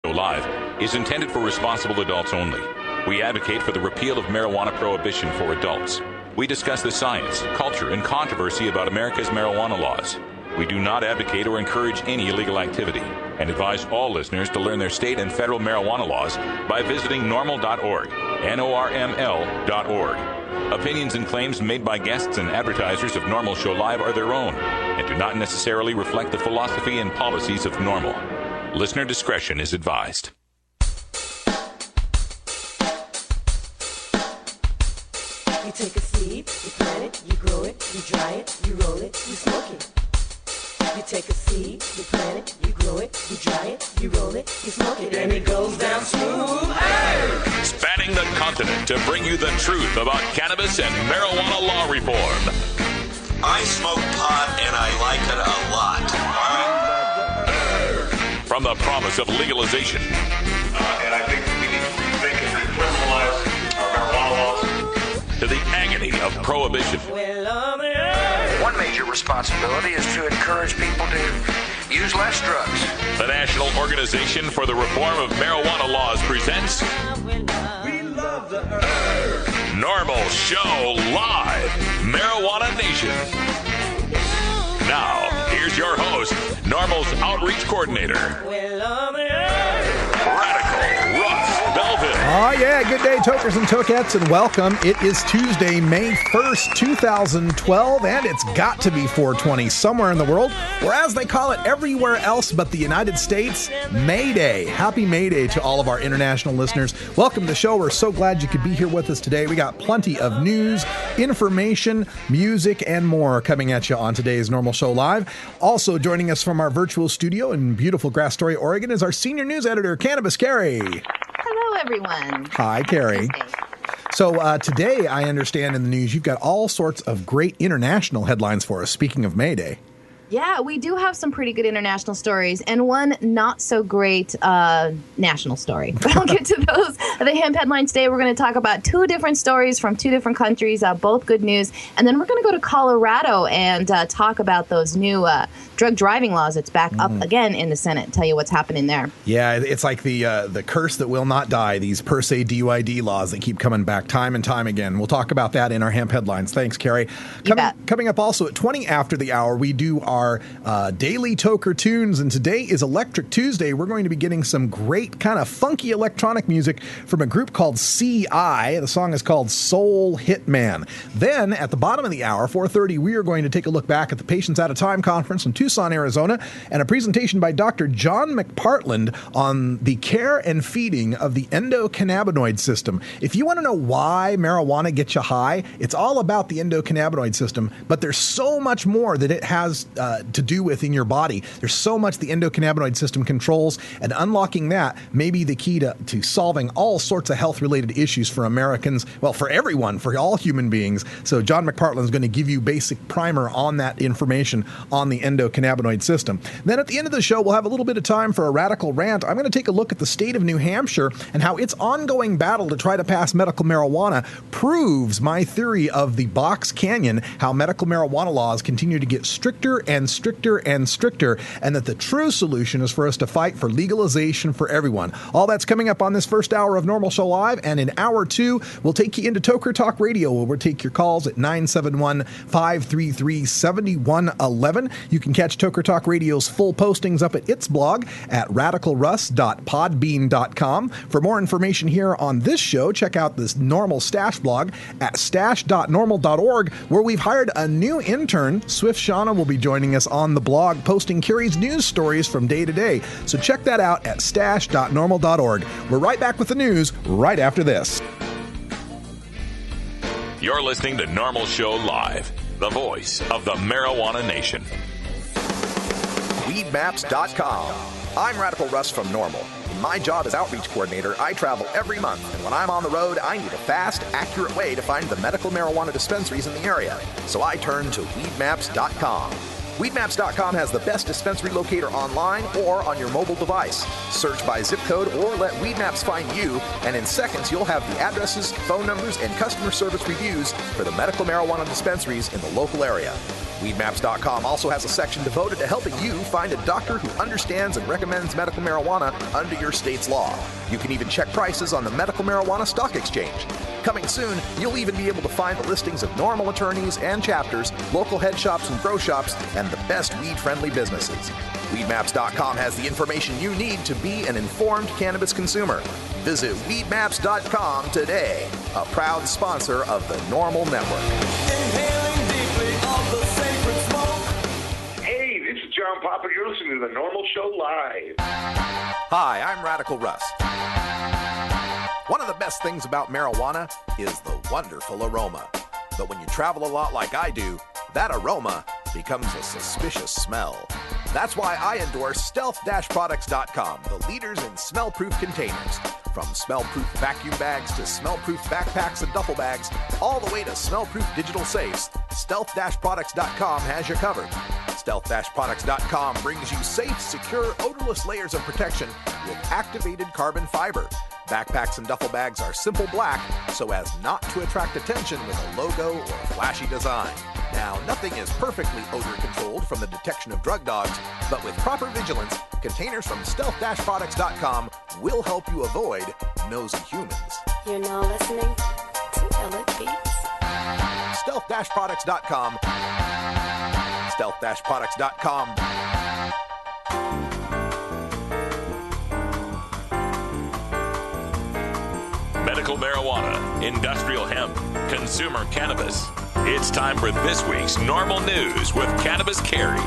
Live is intended for responsible adults only. We advocate for the repeal of marijuana prohibition for adults. We discuss the science, culture, and controversy about America's marijuana laws. We do not advocate or encourage any illegal activity and advise all listeners to learn their state and federal marijuana laws by visiting norml.org, Norml.org. Opinions and claims made by guests and advertisers of Norml Show Live are their own and do not necessarily reflect the philosophy and policies of Norml. Listener discretion is advised. You take a seed, you plant it, you grow it, you dry it, you roll it, you smoke it. You take a seed, you plant it, you grow it, you dry it, you roll it, you smoke it, and it goes down smooth. Hey! Spanning the continent to bring you the truth about cannabis and marijuana law reform. I smoke pot and I like it a lot. From the promise of legalization. And I think we need to rethink and decriminalize our marijuana laws. To the agony of prohibition. One major responsibility is to encourage people to use less drugs. The National Organization for the Reform of Marijuana Laws presents We love the earth. Norml Show Live, Marijuana Nation. Now, here's your host, Norml's Outreach Coordinator, Radical Russ Belvin. Oh, yeah. Good day, tokers and tokettes, and welcome. It is Tuesday, May 1st, 2012, and it's got to be 420 somewhere in the world, or as they call it everywhere else but the United States, May Day. Happy May Day to all of our international listeners. Welcome to the show. We're so glad you could be here with us today. We got plenty of news, information, music, and more coming at you on today's Norml Show Live. Also joining us from our virtual studio in beautiful Grass Story, Oregon, is our senior news editor, Cannabis Carrie. Hello, everyone. Hi, Carrie. So today, I understand in the news, you've got all sorts of great international headlines for us, speaking of May Day. Yeah, we do have some pretty good international stories and one not so great national story. But I'll get to those. The hemp headlines today, we're going to talk about two different stories from two different countries, both good news. And then we're going to go to Colorado and talk about those new drug driving laws. It's back up again in the Senate and tell you what's happening there. Yeah, it's like the curse that will not die, these per se DUID laws that keep coming back time and time again. We'll talk about that in our hemp headlines. Thanks, Carrie. Coming up also at 20 after the hour, we do our daily Toker Tunes, and today is Electric Tuesday. We're going to be getting some great kind of funky electronic music from a group called CI. The song is called Soul Hitman. Then at the bottom of the hour, 4:30, we are going to take a look back at the Patients Out of Time conference in Tucson, Arizona, and a presentation by Dr. John McPartland on the care and feeding of the endocannabinoid system. If you want to know why marijuana gets you high, it's all about the endocannabinoid system, but there's so much more that it has to do with in your body. There's so much the endocannabinoid system controls, and unlocking that may be the key to solving all sorts of health-related issues for Americans, well, for everyone, for all human beings. So John McPartland is going to give you basic primer on that information on the endocannabinoid system. Then at the end of the show, we'll have a little bit of time for a radical rant. I'm going to take a look at the state of New Hampshire and how its ongoing battle to try to pass medical marijuana proves my theory of the Box Canyon, how medical marijuana laws continue to get stricter and stricter and stricter, and that the true solution is for us to fight for legalization for everyone. All that's coming up on this first hour of Norml Show Live, and in hour two, we'll take you into Toker Talk Radio, where we'll take your calls at 971-533-7111. You can catch Toker Talk Radio's full postings up at its blog at radicalruss.podbean.com. For more information here on this show, check out this Norml Stash blog at stash.norml.org, where we've hired a new intern. Swift Shauna will be joining us on the blog, posting Carrie's news stories from day to day. So check that out at stash.norml.org. We're right back with the news right after this. You're listening to Norml Show Live, the voice of the marijuana nation. Weedmaps.com. I'm Radical Russ from Norml. In my job as outreach coordinator, I travel every month, and when I'm on the road, I need a fast, accurate way to find the medical marijuana dispensaries in the area. So I turn to Weedmaps.com. Weedmaps.com has the best dispensary locator online or on your mobile device. Search by zip code or let Weedmaps find you, and in seconds you'll have the addresses, phone numbers, and customer service reviews for the medical marijuana dispensaries in the local area. Weedmaps.com also has a section devoted to helping you find a doctor who understands and recommends medical marijuana under your state's law. You can even check prices on the Medical Marijuana Stock Exchange. Coming soon, you'll even be able to find the listings of Norml attorneys and chapters, local head shops and grow shops, and the best weed-friendly businesses. Weedmaps.com has the information you need to be an informed cannabis consumer. Visit Weedmaps.com today, a proud sponsor of the Norml Network. Hey, this is John Papa. You're listening to the Norml Show Live. Hi, I'm Radical Russ. One of the best things about marijuana is the wonderful aroma. But when you travel a lot like I do, that aroma becomes a suspicious smell. That's why I endorse stealth-products.com, the leaders in smell-proof containers. From smell-proof vacuum bags to smell-proof backpacks and duffel bags, all the way to smell-proof digital safes, stealth-products.com has you covered. Stealth-products.com brings you safe, secure, odorless layers of protection with activated carbon fiber. Backpacks and duffel bags are simple black so as not to attract attention with a logo or flashy design. Now, nothing is perfectly odor controlled from the detection of drug dogs, but with proper vigilance, containers from stealth-products.com will help you avoid nosy humans. You're now listening to Elliot Beats. Stealth-products.com. Stealth-products.com. Medical marijuana, industrial hemp, consumer cannabis. It's time for this week's Norml News with Cannabis Carrie.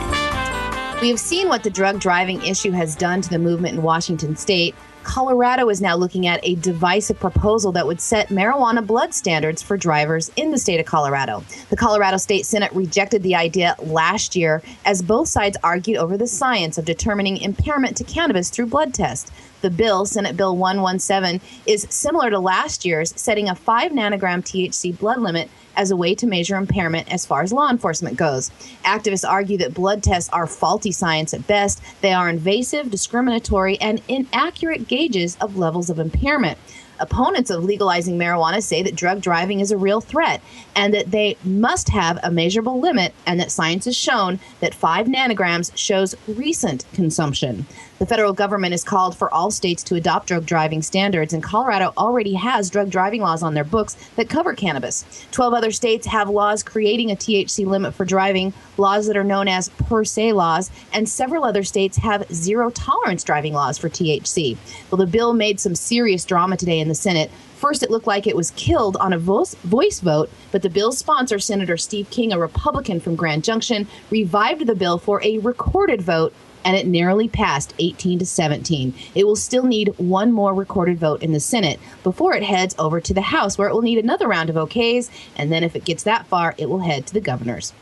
We have seen what the drug driving issue has done to the movement in Washington state. Colorado is now looking at a divisive proposal that would set marijuana blood standards for drivers in the state of Colorado. The Colorado State Senate rejected the idea last year as both sides argued over the science of determining impairment to cannabis through blood tests. The bill, Senate Bill 117, is similar to last year's, setting a 5 nanogram THC blood limit as a way to measure impairment as far as law enforcement goes. Activists argue that blood tests are faulty science at best. They are invasive, discriminatory, and inaccurate gauges of levels of impairment. Opponents of legalizing marijuana say that drug driving is a real threat and that they must have a measurable limit, and that science has shown that 5 nanograms shows recent consumption. The federal government has called for all states to adopt drug driving standards, and Colorado already has drug driving laws on their books that cover cannabis. 12 other states have laws creating a THC limit for driving, laws that are known as per se laws, and several other states have zero tolerance driving laws for THC. Well, the bill made some serious drama today in the Senate. First, it looked like it was killed on a voice vote, but the bill's sponsor, Senator Steve King, a Republican from Grand Junction, revived the bill for a recorded vote, and it narrowly passed 18-17. It will still need one more recorded vote in the Senate before it heads over to the House, where it will need another round of okays, and then if it gets that far, it will head to the governors.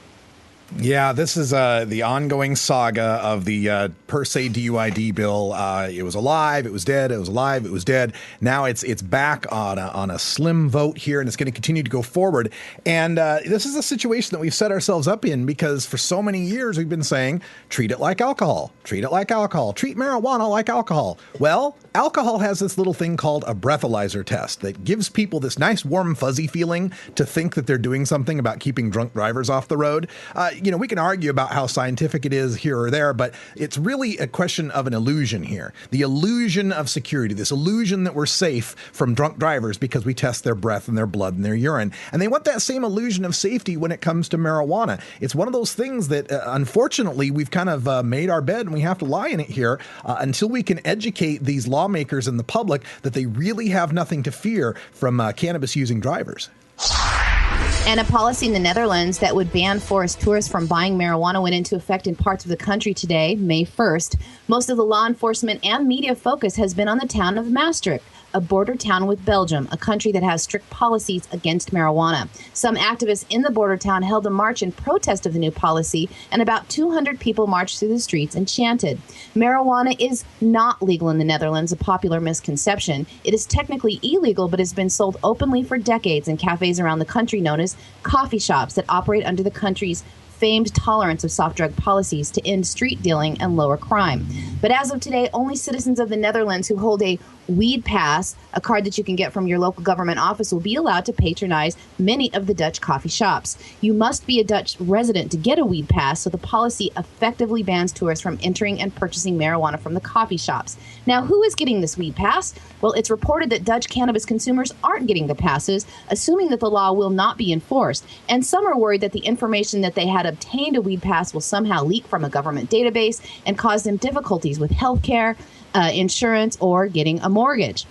Yeah, this is the ongoing saga of the per se DUID bill. It was alive, it was dead, it was alive, it was dead. Now it's back on a slim vote here, and it's going to continue to go forward. And this is a situation that we've set ourselves up in because for so many years we've been saying, treat it like alcohol, treat it like alcohol, treat marijuana like alcohol. Well, alcohol has this little thing called a breathalyzer test that gives people this nice warm fuzzy feeling to think that they're doing something about keeping drunk drivers off the road. We can argue about how scientific it is here or there, but it's really a question of an illusion here. The illusion of security, this illusion that we're safe from drunk drivers because we test their breath and their blood and their urine. And they want that same illusion of safety when it comes to marijuana. It's one of those things that, unfortunately, we've kind of made our bed and we have to lie in it here until we can educate these lawmakers and the public that they really have nothing to fear from cannabis-using drivers. And a policy in the Netherlands that would ban forest tourists from buying marijuana went into effect in parts of the country today, May 1st. Most of the law enforcement and media focus has been on the town of Maastricht, a border town with Belgium, a country that has strict policies against marijuana. Some activists in the border town held a march in protest of the new policy, and about 200 people marched through the streets and chanted. Marijuana is not legal in the Netherlands, a popular misconception. It is technically illegal, but has been sold openly for decades in cafes around the country known as coffee shops that operate under the country's famed tolerance of soft drug policies to end street dealing and lower crime. But as of today, only citizens of the Netherlands who hold a weed pass, a card that you can get from your local government office, will be allowed to patronize many of the Dutch coffee shops. You must be a Dutch resident to get a weed pass, so the policy effectively bans tourists from entering and purchasing marijuana from the coffee shops. Now, who is getting this weed pass? Well, it's reported that Dutch cannabis consumers aren't getting the passes, assuming that the law will not be enforced. And some are worried that the information that they had obtained a weed pass will somehow leak from a government database and cause them difficulties with health care, insurance, or getting a mortgage.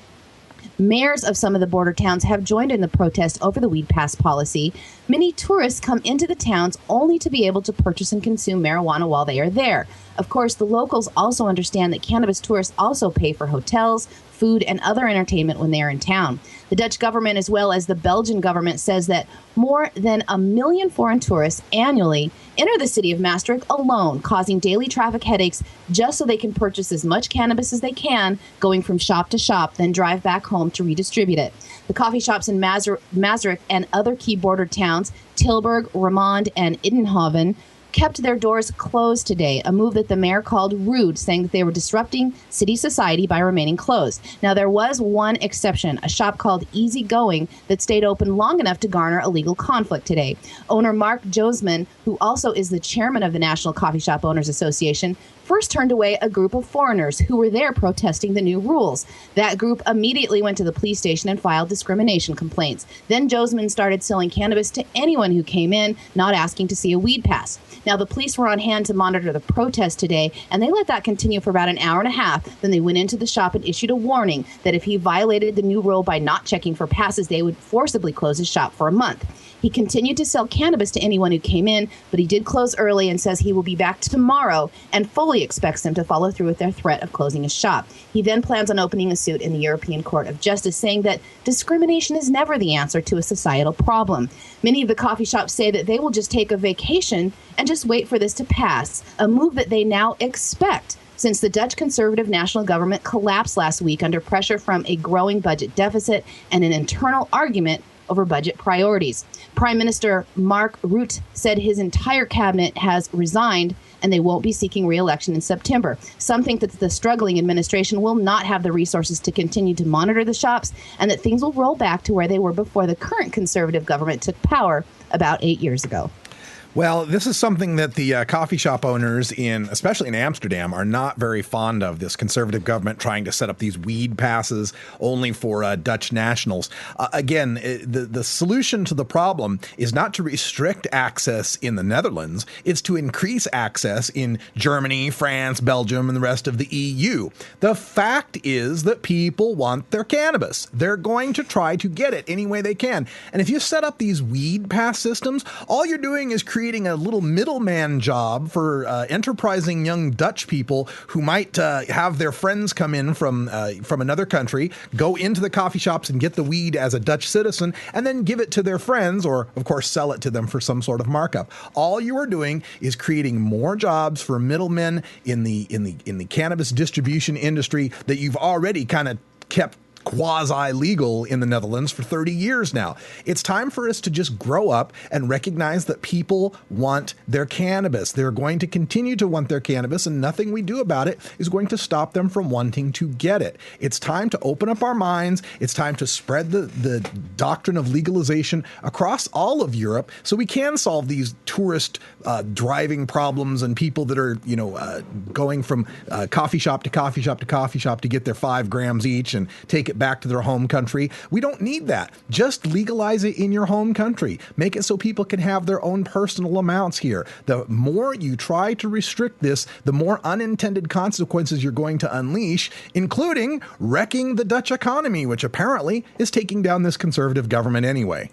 Mayors of some of the border towns have joined in the protest over the weed pass policy. Many tourists come into the towns only to be able to purchase and consume marijuana while they are there. Of course, the locals also understand that cannabis tourists also pay for hotels, food, and other entertainment when they are in town. The Dutch government, as well as the Belgian government, says that more than 1 million foreign tourists annually enter the city of Maastricht alone, causing daily traffic headaches just so they can purchase as much cannabis as they can, going from shop to shop, then drive back home to redistribute it. The coffee shops in Maastricht and other key border towns, Tilburg, Remond, and Eindhoven, kept their doors closed today, a move that the mayor called rude, saying that they were disrupting city society by remaining closed. Now, there was one exception, a shop called Easy Going that stayed open long enough to garner a legal conflict today. Owner Mark Josman, who also is the chairman of the National Coffee Shop Owners Association, first turned away a group of foreigners who were there protesting the new rules. That group immediately went to the police station and filed discrimination complaints. Then Josman started selling cannabis to anyone who came in, not asking to see a weed pass. Now, the police were on hand to monitor the protest today, and they let that continue for about an hour and a half. Then they went into the shop and issued a warning that if he violated the new rule by not checking for passes, they would forcibly close his shop for a month. He continued to sell cannabis to anyone who came in, but he did close early and says he will be back tomorrow and fully expects them to follow through with their threat of closing his shop. He then plans on opening a suit in the European Court of Justice, saying that discrimination is never the answer to a societal problem. Many of the coffee shops say that they will just take a vacation and just wait for this to pass, a move that they now expect, since the Dutch conservative national government collapsed last week under pressure from a growing budget deficit and an internal argument over budget priorities. Prime Minister Mark Rutte said his entire cabinet has resigned and they won't be seeking re-election in September. Some think that the struggling administration will not have the resources to continue to monitor the shops and that things will roll back to where they were before the current conservative government took power about 8 years ago. Well, this is something that the coffee shop owners especially in Amsterdam, are not very fond of, this conservative government trying to set up these weed passes only for Dutch nationals. Again, the solution to the problem is not to restrict access in the Netherlands. It's to increase access in Germany, France, Belgium, and the rest of the EU. The fact is that people want their cannabis. They're going to try to get it any way they can. And if you set up these weed pass systems, all you're doing is creating a little middleman job for enterprising young Dutch people who might have their friends come in from another country, go into the coffee shops and get the weed as a Dutch citizen, and then give it to their friends, or of course sell it to them for some sort of markup. All you are doing is creating more jobs for middlemen in the cannabis distribution industry that you've already kind of kept quasi-legal in the Netherlands for 30 years now. It's time for us to just grow up and recognize that people want their cannabis. They're going to continue to want their cannabis, and nothing we do about it is going to stop them from wanting to get it. It's time to open up our minds. It's time to spread the doctrine of legalization across all of Europe so we can solve these tourist driving problems and people that are, going from coffee shop to coffee shop to coffee shop to get their 5 grams each and take it back to their home country. We don't need that. Just legalize it in your home country. Make it so people can have their own personal amounts here. The more you try to restrict this, the more unintended consequences you're going to unleash, including wrecking the Dutch economy, which apparently is taking down this conservative government anyway.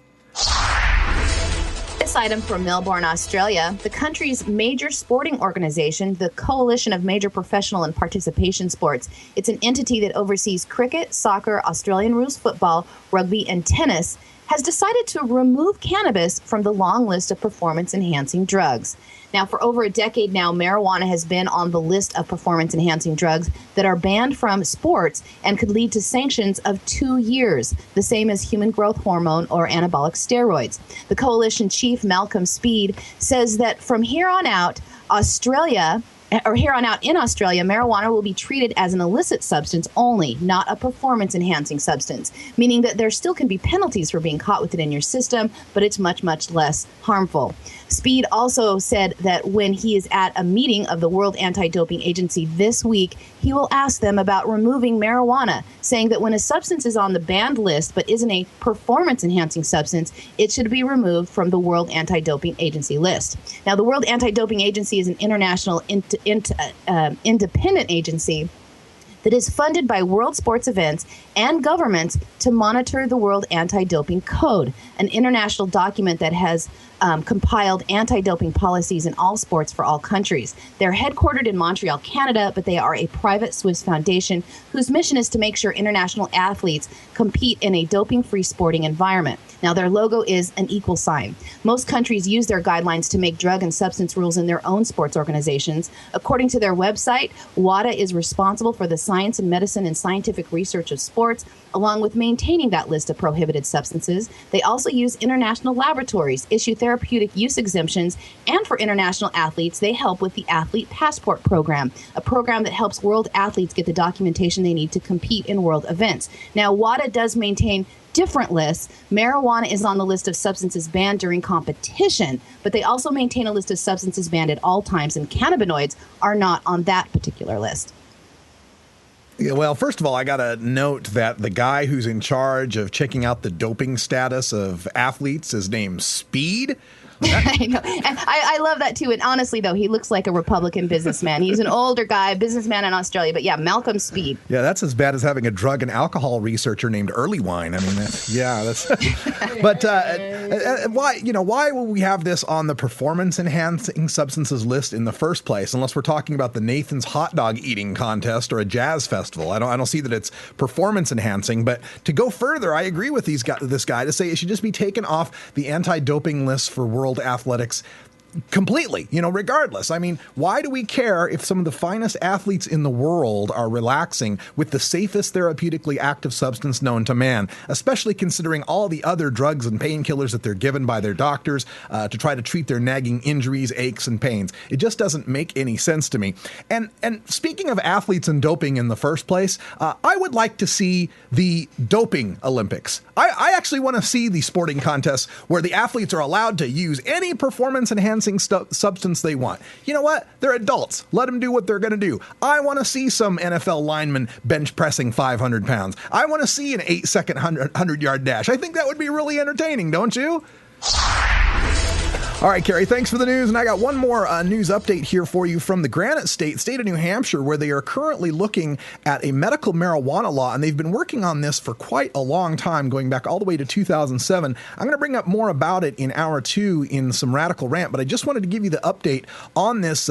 This item from Melbourne, Australia. The country's major sporting organization, the Coalition of Major Professional and Participation Sports. It's an entity that oversees cricket, soccer, Australian rules football, rugby, and tennis, has decided to remove cannabis from the long list of performance-enhancing drugs. Now, for over a decade now, marijuana has been on the list of performance-enhancing drugs that are banned from sports and could lead to sanctions of 2 years, the same as human growth hormone or anabolic steroids. The coalition chief, Malcolm Speed, says that from here on out, in Australia, marijuana will be treated as an illicit substance only, not a performance-enhancing substance, meaning that there still can be penalties for being caught with it in your system, but it's much, much less harmful. Speed also said that when he is at a meeting of the World Anti-Doping Agency this week, he will ask them about removing marijuana, saying that when a substance is on the banned list but isn't a performance-enhancing substance, it should be removed from the World Anti-Doping Agency list. Now, the World Anti-Doping Agency is an international independent agency that is funded by world sports events and governments to monitor the World Anti-Doping Code, an international document that has compiled anti-doping policies in all sports for all countries. They're headquartered in Montreal, Canada, but they are a private Swiss foundation whose mission is to make sure international athletes compete in a doping-free sporting environment. Now, their logo is an equal sign. Most countries use their guidelines to make drug and substance rules in their own sports organizations. According to their website, WADA is responsible for the science and medicine and scientific research of sports, along with maintaining that list of prohibited substances. They also use international laboratories, issue therapeutic use exemptions, and for international athletes, they help with the Athlete Passport Program, a program that helps world athletes get the documentation they need to compete in world events. Now, WADA does maintain different lists. Marijuana is on the list of substances banned during competition, but they also maintain a list of substances banned at all times, and cannabinoids are not on that particular list. Yeah, well, first of all, I got to note that the guy who's in charge of checking out the doping status of athletes is named Speed. I know. And I love that, too. And honestly, though, he looks like a Republican businessman. He's an older guy, businessman in Australia. But yeah, Malcolm Speed. Yeah, that's as bad as having a drug and alcohol researcher named Early Wine. I mean, that's. But why will we have this on the performance-enhancing substances list in the first place, unless we're talking about the Nathan's hot dog eating contest or a jazz festival? I don't see that it's performance-enhancing. But to go further, I agree with this guy to say it should just be taken off the anti-doping list for world athletics completely, regardless. I mean, why do we care if some of the finest athletes in the world are relaxing with the safest therapeutically active substance known to man, especially considering all the other drugs and painkillers that they're given by their doctors to try to treat their nagging injuries, aches, and pains? It just doesn't make any sense to me. And speaking of athletes and doping in the first place, I would like to see the doping Olympics. I actually want to see the sporting contests where the athletes are allowed to use any performance-enhancing substance they want. You know what? They're adults. Let them do what they're going to do. I want to see some NFL lineman bench pressing 500 pounds. I want to see an 8-second 100-yard dash. I think that would be really entertaining, don't you? All right, Carrie, thanks for the news. And I got one more news update here for you from the Granite state of New Hampshire, where they are currently looking at a medical marijuana law. And they've been working on this for quite a long time, going back all the way to 2007. I'm going to bring up more about it in hour 2 in some Radical Rant. But I just wanted to give you the update on this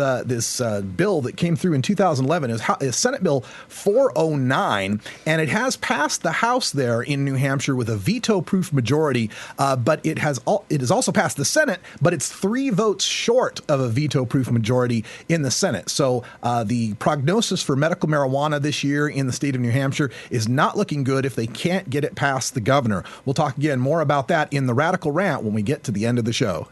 bill that came through in 2011. It's Senate Bill 409, and it has passed the House there in New Hampshire with a veto-proof majority. But it has also passed the Senate, but it's 3 votes short of a veto-proof majority in the Senate. So the prognosis for medical marijuana this year in the state of New Hampshire is not looking good if they can't get it past the governor. We'll talk again more about that in the Radical Rant when we get to the end of the show.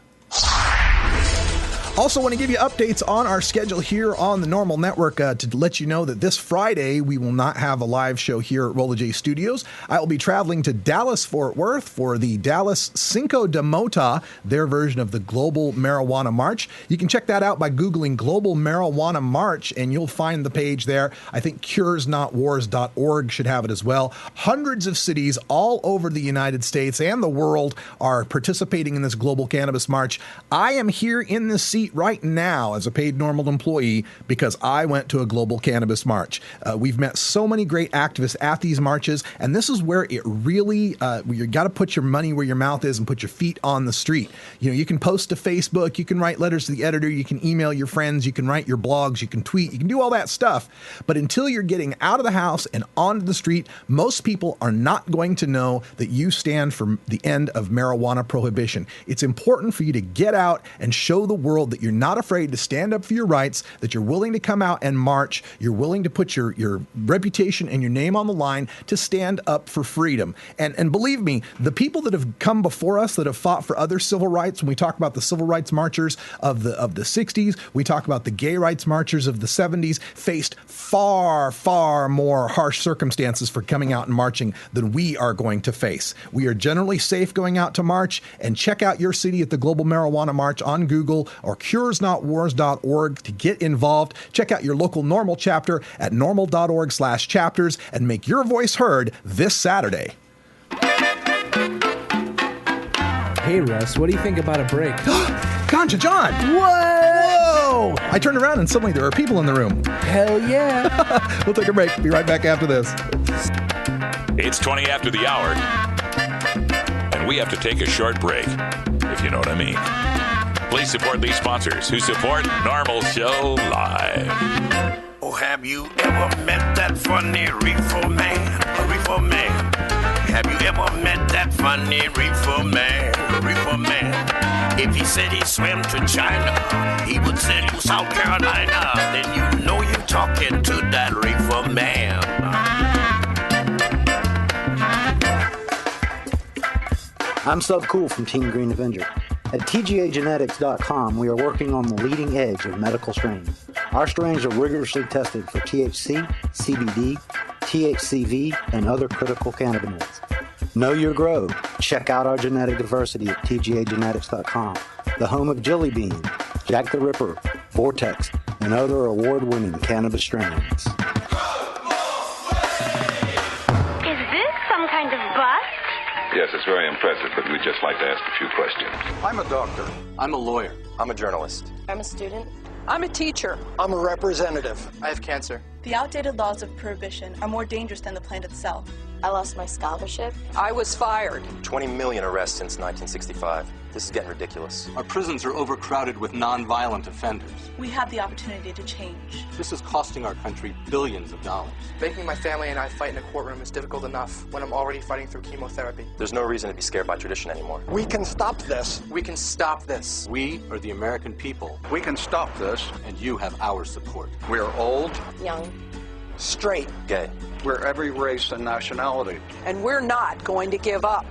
Also want to give you updates on our schedule here on the Norml Network to let you know that this Friday we will not have a live show here at Rolla J Studios. I will be traveling to Dallas-Fort Worth for the Dallas Cinco de Mota, their version of the Global Marijuana March. You can check that out by Googling Global Marijuana March, and you'll find the page there. I think curesnotwars.org should have it as well. Hundreds of cities all over the United States and the world are participating in this Global Cannabis March. I am here in this seat eat right now as a paid Norml employee because I went to a global cannabis march. We've met so many great activists at these marches, and this is where it really, you got to put your money where your mouth is and put your feet on the street. You know, you can post to Facebook, you can write letters to the editor, you can email your friends, you can write your blogs, you can tweet, you can do all that stuff. But until you're getting out of the house and onto the street, most people are not going to know that you stand for the end of marijuana prohibition. It's important for you to get out and show the world that you're not afraid to stand up for your rights, that you're willing to come out and march, you're willing to put your reputation and your name on the line to stand up for freedom. And believe me, the people that have come before us that have fought for other civil rights, when we talk about the civil rights marchers of the 60s, we talk about the gay rights marchers of the 70s, faced far, far more harsh circumstances for coming out and marching than we are going to face. We are generally safe going out to march, and check out your city at the Global Marijuana March on Google or curesnotwars.org to get involved. Check out your local Norml chapter at norml.org/chapters and make your voice heard this Saturday. Hey, Russ, what do you think about a break? Concha John! Whoa! I turned around and suddenly there are people in the room. Hell yeah! We'll take a break. Be right back after this. It's 20 after the hour, and we have to take a short break, if you know what I mean. Please support these sponsors who support Norml Show Live. Oh, have you ever met that funny reefer man? A reefer man. Have you ever met that funny reefer man? A reefer man. If he said he swam to China, he would send you South Carolina. Then you know you're talking to that reefer man. I'm Sub Cool from Team Green Avenger. At TGAgenetics.com, we are working on the leading edge of medical strains. Our strains are rigorously tested for THC, CBD, THCV, and other critical cannabinoids. Know your grow. Check out our genetic diversity at TGAgenetics.com, the home of Jelly Bean, Jack the Ripper, Vortex, and other award-winning cannabis strains. Is this some kind of bust? Yes, it's very impressive, but we'd just like to ask a few questions. I'm a doctor. I'm a lawyer. I'm a journalist. I'm a student. I'm a teacher. I'm a representative. I have cancer. The outdated laws of prohibition are more dangerous than the plant itself. I lost my scholarship. I was fired. 20 million arrests since 1965. This is getting ridiculous. Our prisons are overcrowded with non-violent offenders. We have the opportunity to change. This is costing our country billions of dollars. Making my family and I fight in a courtroom is difficult enough when I'm already fighting through chemotherapy. There's no reason to be scared by tradition anymore. We can stop this. We can stop this. We are the American people. We can stop this. And you have our support. We are old, young, straight, gay. We're every race and nationality. And we're not going to give up.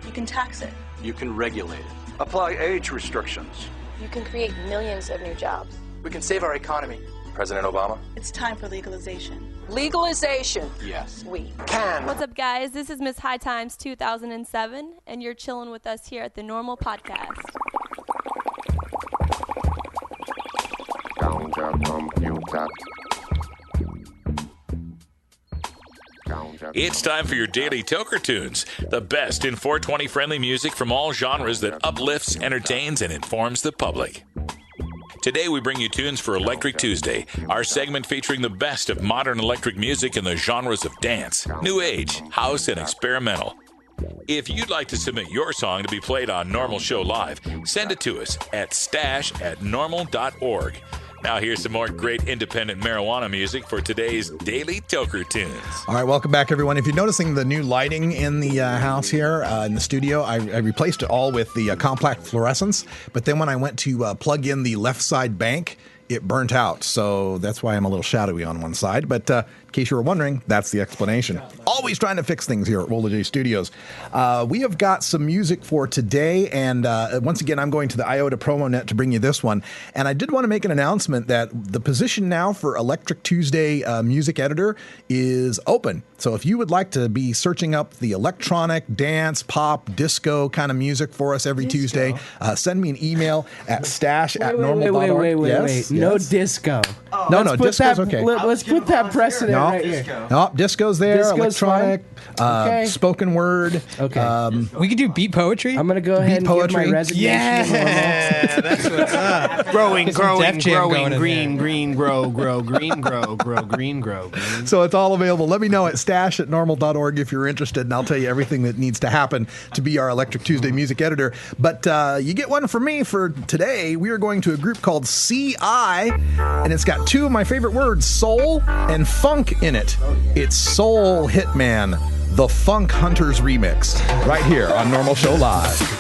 You can tax it. You can regulate it. Apply age restrictions. You can create millions of new jobs. We can save our economy. President Obama? It's time for legalization. Legalization. Yes. We can. What's up, guys? This is Miss High Times 2007, and you're chilling with us here at the Norml Podcast. It's time for your daily Toker Tunes, the best in 420 friendly music from all genres that uplifts, entertains, and informs the public. Today we bring you tunes for Electric Tuesday, our segment featuring the best of modern electric music in the genres of dance, new age, house, and experimental. If you'd like to submit your song to be played on Norml Show Live, send it to us at stash@norml.org. Now here's some more great independent marijuana music for today's Daily Toker Tunes. All right, welcome back, everyone. If you're noticing the new lighting in the house here in the studio, I replaced it all with the compact fluorescence. But then when I went to plug in the left side bank, it burnt out. So that's why I'm a little shadowy on one side. But in case you were wondering, that's the explanation. Always trying to fix things here at Roller J Studios. We have got some music for today. And once again, I'm going to the IOTA promo net to bring you this one. And I did want to make an announcement that the position now for Electric Tuesday music editor is open. So if you would like to be searching up the electronic, dance, pop, disco kind of music for us every Tuesday, send me an email at stash@norml.org. Wait. No disco. No, Let's put disco's that, okay. Let's put that precedent No. right here. No, disco's there. Disco's Electronic, Okay. spoken word. Okay. We could do beat poetry. I'm gonna go ahead and give poetry. my resignation. to Yeah, that's what's up. Growing, Get some Def Jam growing, going in green, there. green, grow, green, grow, green, grow. Green. So it's all available. Let me know at stash@norml.org if you're interested, and I'll tell you everything that needs to happen to be our Electric Tuesday music editor. But you get one from me for today. We are going to a group called CI, and it's got two of my favorite words, soul and funk, in it. It's Soul Hitman, the Funk Hunters remix, right here on Norml Show Live.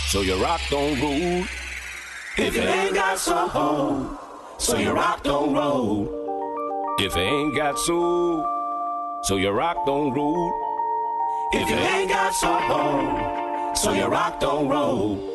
So you rock don't roll. If you ain't got soul, so you rock don't roll. If you ain't got soul, so you rock don't roll. If you ain't got soul, so you rock don't roll.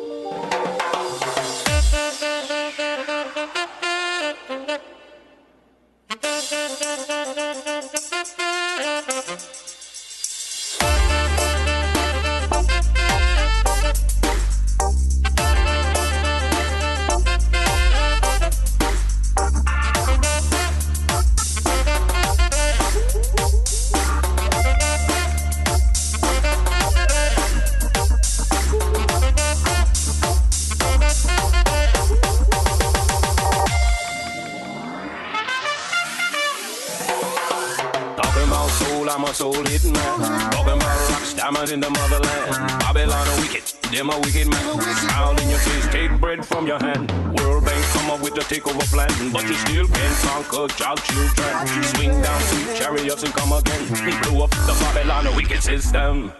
I'm a soul hitting man. Talking about rocks, diamonds in the motherland. Babylon a wicked, them a wicked man. Smile in your face, take bread from your hand. World Bank come up with a takeover plan, but you still can't conquer child children. Swing down sweet chariots and come again. Blow up the Babylon a wicked system.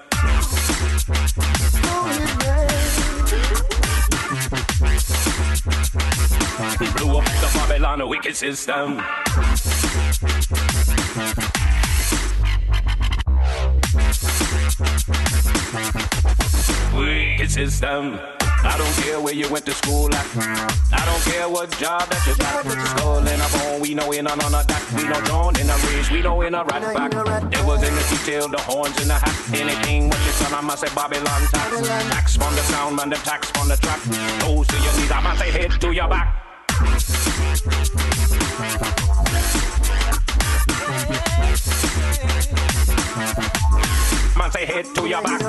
Blow up the Babylon a wicked system. Wicked system. I don't care where you went to school at. I don't care what job that you got. Skull in a bone, we know in a none of that. We know John in a race, we know in a rat back. There was in the detail, the horns in the hat. Anything what you son, I must say Babylon tax. Tax from the sound, man, the tax from the track. Toes to your knees, I must say head to your back. Man, say head to your back.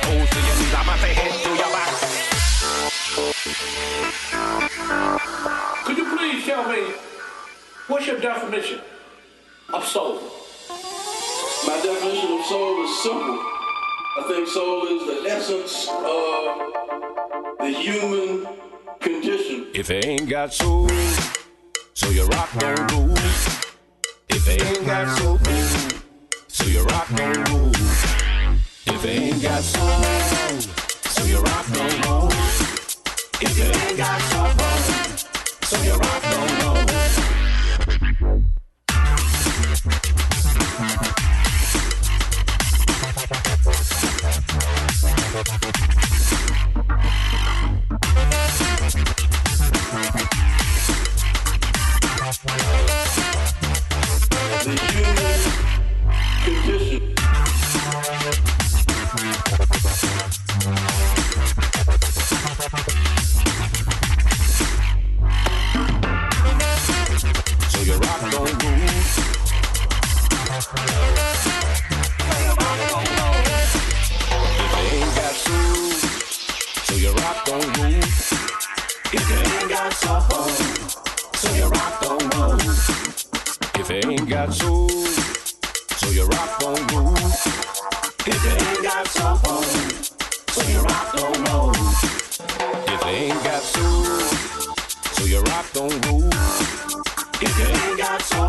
Toes to your knees, I must say head to your back. Could you please tell me, what's your definition of soul? My definition of soul is simple. I think soul is the essence of the human condition. If it ain't got soul, so you rock don't roll. If it ain't got soul, so you rock don't roll. If it ain't got soul, so you rock don't roll. If it ain't got soul, so you rock don't roll. The human condition. So you rock don't roll. If it ain't got soul, so you rock don't roll. If it ain't got soul, so you rock don't roll. If it ain't got soul, so you rock don't roll. If it ain't got soul, so you rock don't roll. If it ain't got soul, so you rock don't roll. If it ain't got soul.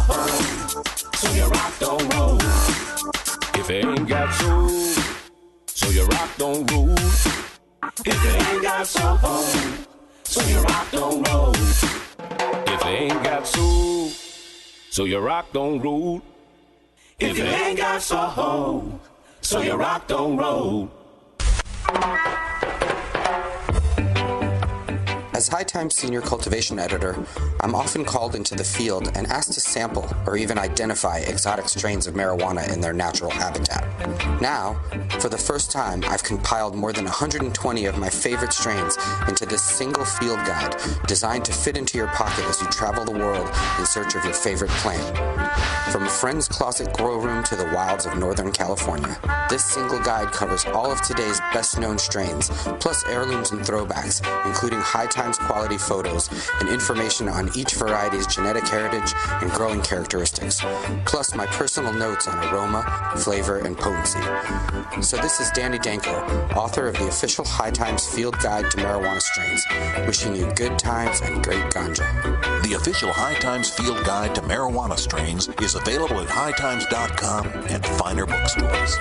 rock don't roll. If it ain't got soul, so your rock don't roll. If it ain't got soul, so your rock don't roll. If it ain't got soul, so your rock don't roll. As High Times Senior Cultivation Editor, I'm often called into the field and asked to sample or even identify exotic strains of marijuana in their natural habitat. Now, for the first time, I've compiled more than 120 of my favorite strains into this single field guide designed to fit into your pocket as you travel the world in search of your favorite plant. From a friend's closet grow room to the wilds of Northern California, this single guide covers all of today's best-known strains, plus heirlooms and throwbacks, including High Times quality photos and information on each variety's genetic heritage and growing characteristics, plus my personal notes on aroma, flavor, and potency. So this is Danny Danko, author of the official High Times Field Guide to Marijuana Strains, wishing you good times and great ganja. The official High Times Field Guide to Marijuana Strains is available at hightimes.com and finer bookstores.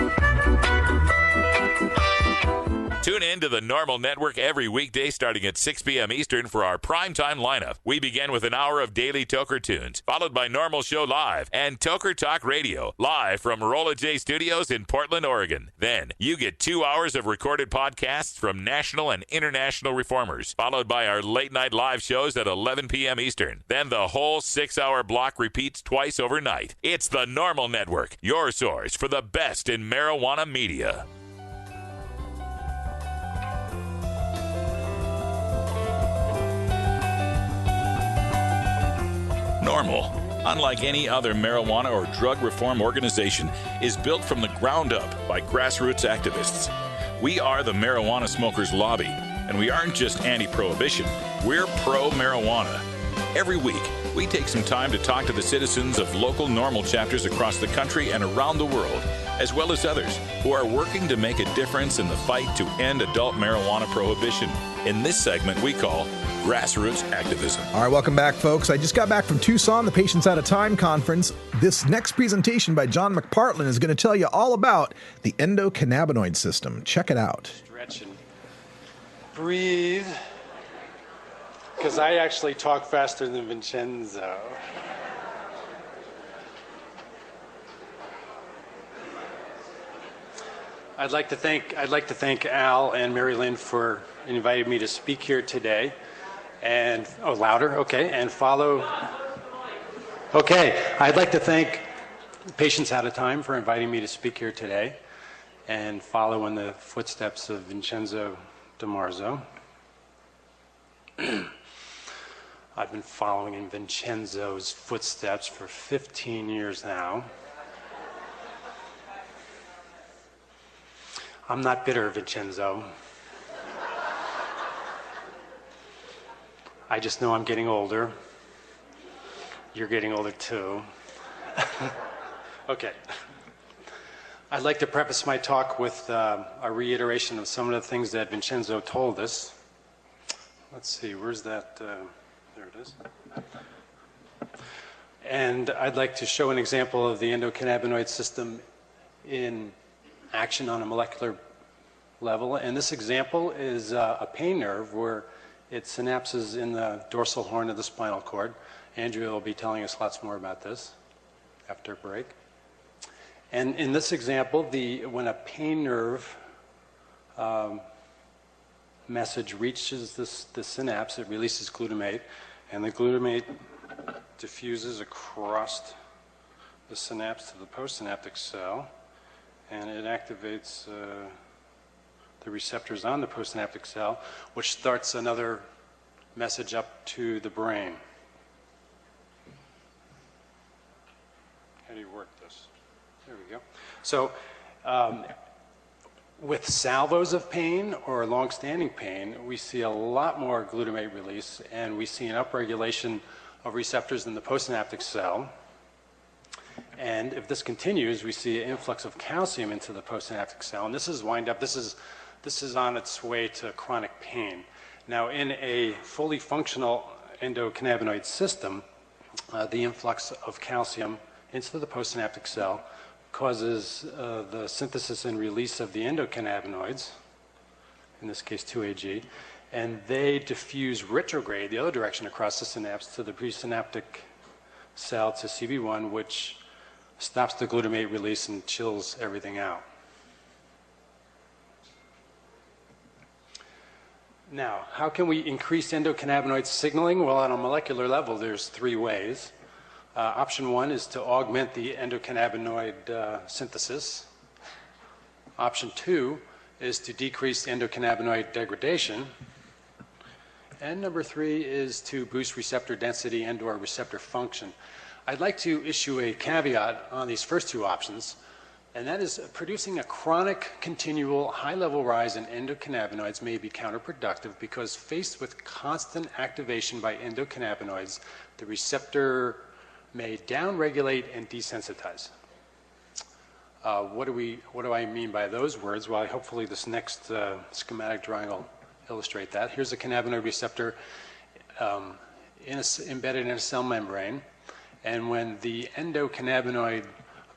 Tune in to the Norml Network every weekday starting at 6 p.m. Eastern for our primetime lineup. We begin with an hour of daily Toker tunes, followed by Norml Show Live and Toker Talk Radio, live from Rolla J Studios in Portland, Oregon. Then you get 2 hours of recorded podcasts from national and international reformers, followed by our late-night live shows at 11 p.m. Eastern. Then the whole 6-hour block repeats twice overnight. It's the Norml Network, your source for the best in marijuana media. Norml, unlike any other marijuana or drug reform organization, is built from the ground up by grassroots activists. We are the Marijuana Smokers Lobby, and we aren't just anti-prohibition, we're pro-marijuana. Every week, we take some time to talk to the citizens of local Norml chapters across the country and around the world, as well as others who are working to make a difference in the fight to end adult marijuana prohibition. In this segment, we call Grassroots Activism. All right, welcome back, folks. I just got back from Tucson, the Patients Out of Time conference. This next presentation by John McPartland is going to tell you all about the endocannabinoid system. Check it out. Stretch and breathe, because I actually talk faster than Vincenzo. I'd like to thank Al and Mary Lynn for inviting me to speak here today. And louder, okay, and follow. Okay, I'd like to thank Patients Out of Time for inviting me to speak here today and follow in the footsteps of Vincenzo DiMarzo. I've been following in Vincenzo's footsteps for 15 years now. I'm not bitter, Vincenzo. I just know I'm getting older. You're getting older too. Okay. I'd like to preface my talk with a reiteration of some of the things that Vincenzo told us. Let's see, where's that? There it is. And I'd like to show an example of the endocannabinoid system in action on a molecular level. And this example is a pain nerve where it synapses in the dorsal horn of the spinal cord. Andrea will be telling us lots more about this after a break. And in this example, when a pain nerve message reaches the synapse, it releases glutamate, and the glutamate diffuses across the synapse to the postsynaptic cell, and it activates the receptors on the postsynaptic cell, which starts another message up to the brain. How do you work this? There we go. So with salvos of pain or long-standing pain, we see a lot more glutamate release, and we see an upregulation of receptors in the postsynaptic cell. And if this continues, we see an influx of calcium into the postsynaptic cell, and this is this is on its way to chronic pain. Now, in a fully functional endocannabinoid system, the influx of calcium into the postsynaptic cell causes the synthesis and release of the endocannabinoids, in this case 2-AG, and they diffuse retrograde, the other direction across the synapse to the presynaptic cell to CB1, which stops the glutamate release and chills everything out. Now, how can we increase endocannabinoid signaling? Well, on a molecular level, there's three ways. Option one is to augment the endocannabinoid synthesis. Option two is to decrease endocannabinoid degradation. And number three is to boost receptor density and/or receptor function. I'd like to issue a caveat on these first two options, and that is producing a chronic, continual, high-level rise in endocannabinoids may be counterproductive because faced with constant activation by endocannabinoids, the receptor may downregulate and desensitize. What do I mean by those words? Well, hopefully this next schematic drawing will illustrate that. Here's a cannabinoid receptor embedded in a cell membrane, and when the endocannabinoid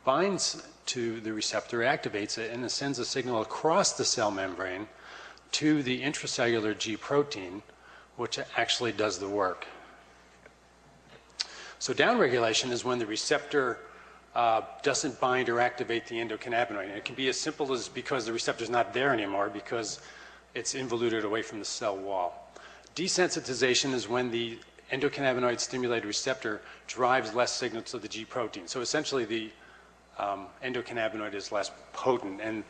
binds to the receptor, activates it, and it sends a signal across the cell membrane to the intracellular G protein, which actually does the work. So downregulation is when the receptor doesn't bind or activate the endocannabinoid. And it can be as simple as because the receptor is not there anymore because it's involuted away from the cell wall. Desensitization is when the endocannabinoid stimulated receptor drives less signal to the G protein. So essentially the endocannabinoid is less potent, and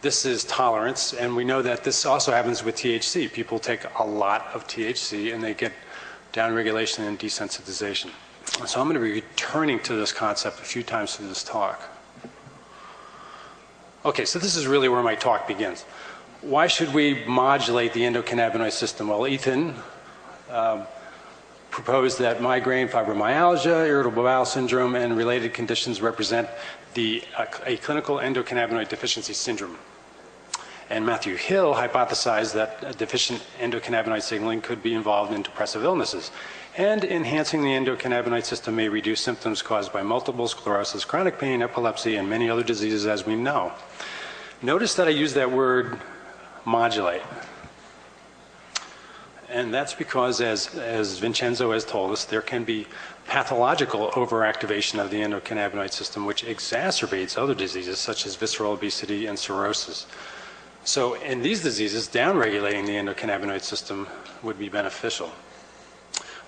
this is tolerance, and we know that this also happens with THC. People take a lot of THC and they get downregulation and desensitization. So I'm going to be returning to this concept a few times through this talk. Okay, so this is really where my talk begins. Why should we modulate the endocannabinoid system? Well, Ethan proposed that migraine, fibromyalgia, irritable bowel syndrome, and related conditions represent a clinical endocannabinoid deficiency syndrome. And Matthew Hill hypothesized that deficient endocannabinoid signaling could be involved in depressive illnesses. And enhancing the endocannabinoid system may reduce symptoms caused by multiple sclerosis, chronic pain, epilepsy, and many other diseases as we know. Notice that I use that word modulate. And that's because, as Vincenzo has told us, there can be pathological overactivation of the endocannabinoid system, which exacerbates other diseases such as visceral obesity and cirrhosis. So in these diseases, downregulating the endocannabinoid system would be beneficial.